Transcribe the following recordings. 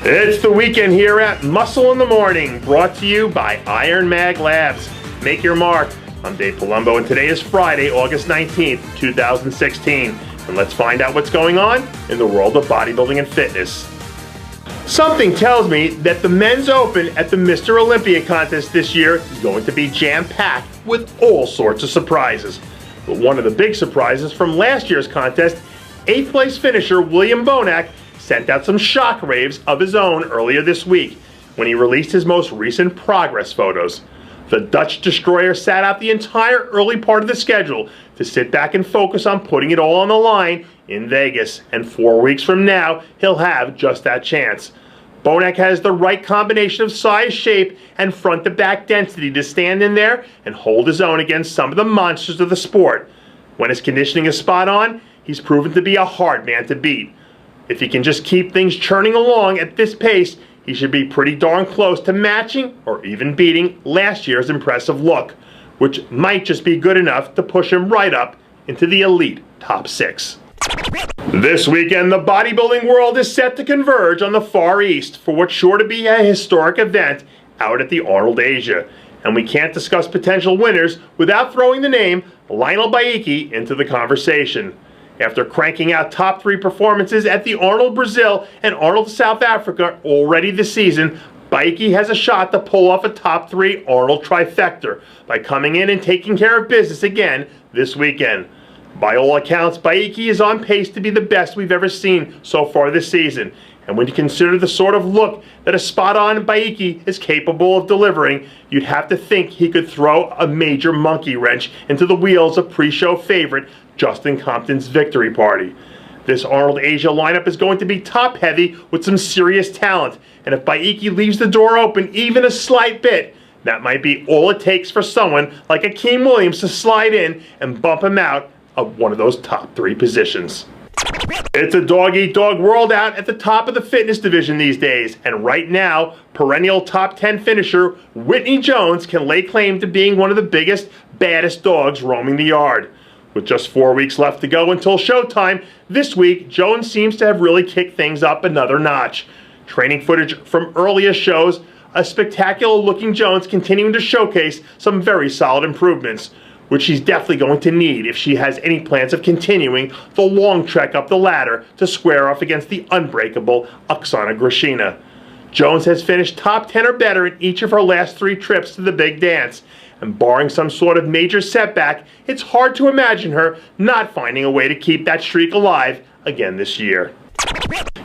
It's the weekend here at Muscle in the Morning, brought to you by IronMag Labs. Make your mark. I'm Dave Palumbo, and today is Friday, August 19th, 2016. And let's find out what's going on in the world of bodybuilding and fitness. Something tells me that the men's open at the Mr. Olympia contest this year is going to be jam-packed with all sorts of surprises. But one of the big surprises from last year's contest, 8th place finisher William Bonac sent out some shockwaves of his own earlier this week when he released his most recent progress photos. The Dutch destroyer sat out the entire early part of the schedule to sit back and focus on putting it all on the line in Vegas, and 4 weeks from now, he'll have just that chance. Bonac has the right combination of size, shape, and front-to-back density to stand in there and hold his own against some of the monsters of the sport. When his conditioning is spot on, he's proven to be a hard man to beat. If he can just keep things churning along at this pace, he should be pretty darn close to matching or even beating last year's impressive look, which might just be good enough to push him right up into the elite top 6. This weekend, the bodybuilding world is set to converge on the Far East for what's sure to be a historic event out at the Arnold Asia. And we can't discuss potential winners without throwing the name Lionel Bykey into the conversation. After cranking out top 3 performances at the Arnold Brazil and Arnold South Africa already this season, Bykey has a shot to pull off a top 3 Arnold trifecta by coming in and taking care of business again this weekend. By all accounts, Bykey is on pace to be the best we've ever seen so far this season. And when you consider the sort of look that a spot-on Bykey is capable of delivering, you'd have to think he could throw a major monkey wrench into the wheels of pre-show favorite Justin Compton's victory party. This Arnold Asia lineup is going to be top-heavy with some serious talent, and if Bykey leaves the door open even a slight bit, that might be all it takes for someone like Akeem Williams to slide in and bump him out of one of those top 3 positions. It's a dog-eat-dog world out at the top of the fitness division these days, and right now, perennial top 10 finisher Whitney Jones can lay claim to being one of the biggest, baddest dogs roaming the yard. With just 4 weeks left to go until showtime, this week, Jones seems to have really kicked things up another notch. Training footage from earlier shows a spectacular-looking Jones continuing to showcase some very solid improvements, which she's definitely going to need if she has any plans of continuing the long trek up the ladder to square off against the unbreakable Oksana Grishina. Jones has finished top 10 or better in each of her last 3 trips to the big dance, and barring some sort of major setback, it's hard to imagine her not finding a way to keep that streak alive again this year.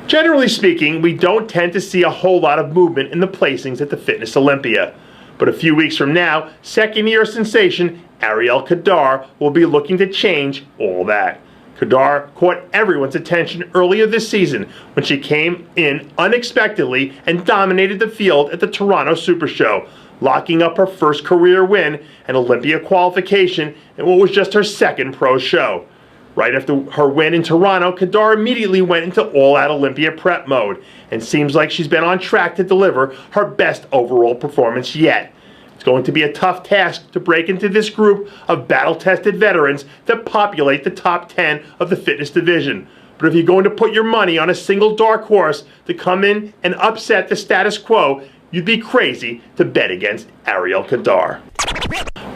Generally speaking, we don't tend to see a whole lot of movement in the placings at the Fitness Olympia. But a few weeks from now, second-year sensation Ariel Kader will be looking to change all that. Khdar caught everyone's attention earlier this season when she came in unexpectedly and dominated the field at the Toronto Super Show, locking up her first career win and Olympia qualification in what was just her second pro show. Right after her win in Toronto, Khdar immediately went into all-out Olympia prep mode and seems like she's been on track to deliver her best overall performance yet. It's going to be a tough task to break into this group of battle-tested veterans that populate the top 10 of the fitness division. But if you're going to put your money on a single dark horse to come in and upset the status quo, you'd be crazy to bet against Ariel Kader.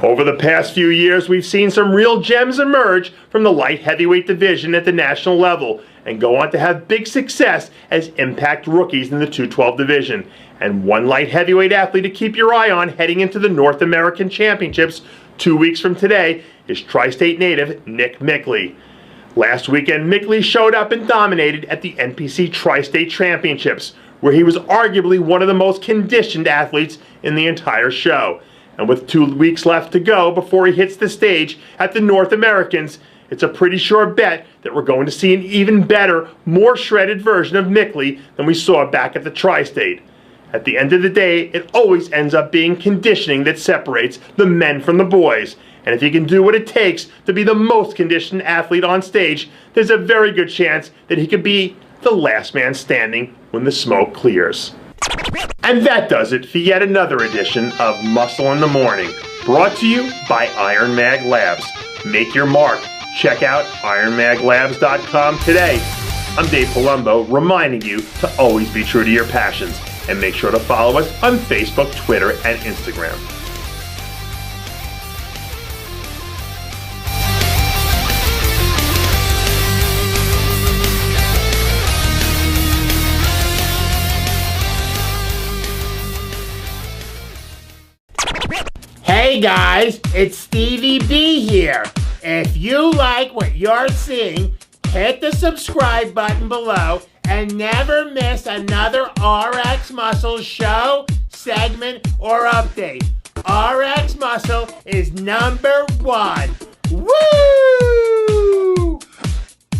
Over the past few years, we've seen some real gems emerge from the light heavyweight division at the national level and go on to have big success as impact rookies in the 212 division. And one light heavyweight athlete to keep your eye on heading into the North American Championships 2 weeks from today is Tri-State native Nick Mickley. Last weekend, Mickley showed up and dominated at the NPC Tri-State Championships, where he was arguably one of the most conditioned athletes in the entire show. And with 2 weeks left to go before he hits the stage at the North Americans, it's a pretty sure bet that we're going to see an even better, more shredded version of Mickley than we saw back at the Tri-State. At the end of the day, it always ends up being conditioning that separates the men from the boys. And if he can do what it takes to be the most conditioned athlete on stage, there's a very good chance that he could be the last man standing when the smoke clears. And that does it for yet another edition of Muscle in the Morning, brought to you by IronMag Labs. Make your mark. Check out IronMagLabs.com today. I'm Dave Palumbo, reminding you to always be true to your passions. And make sure to follow us on Facebook, Twitter, and Instagram. Hey guys, it's Stevie B here. If you like what you're seeing, hit the subscribe button below and never miss another RX Muscle show, segment, or update. RX Muscle is #1.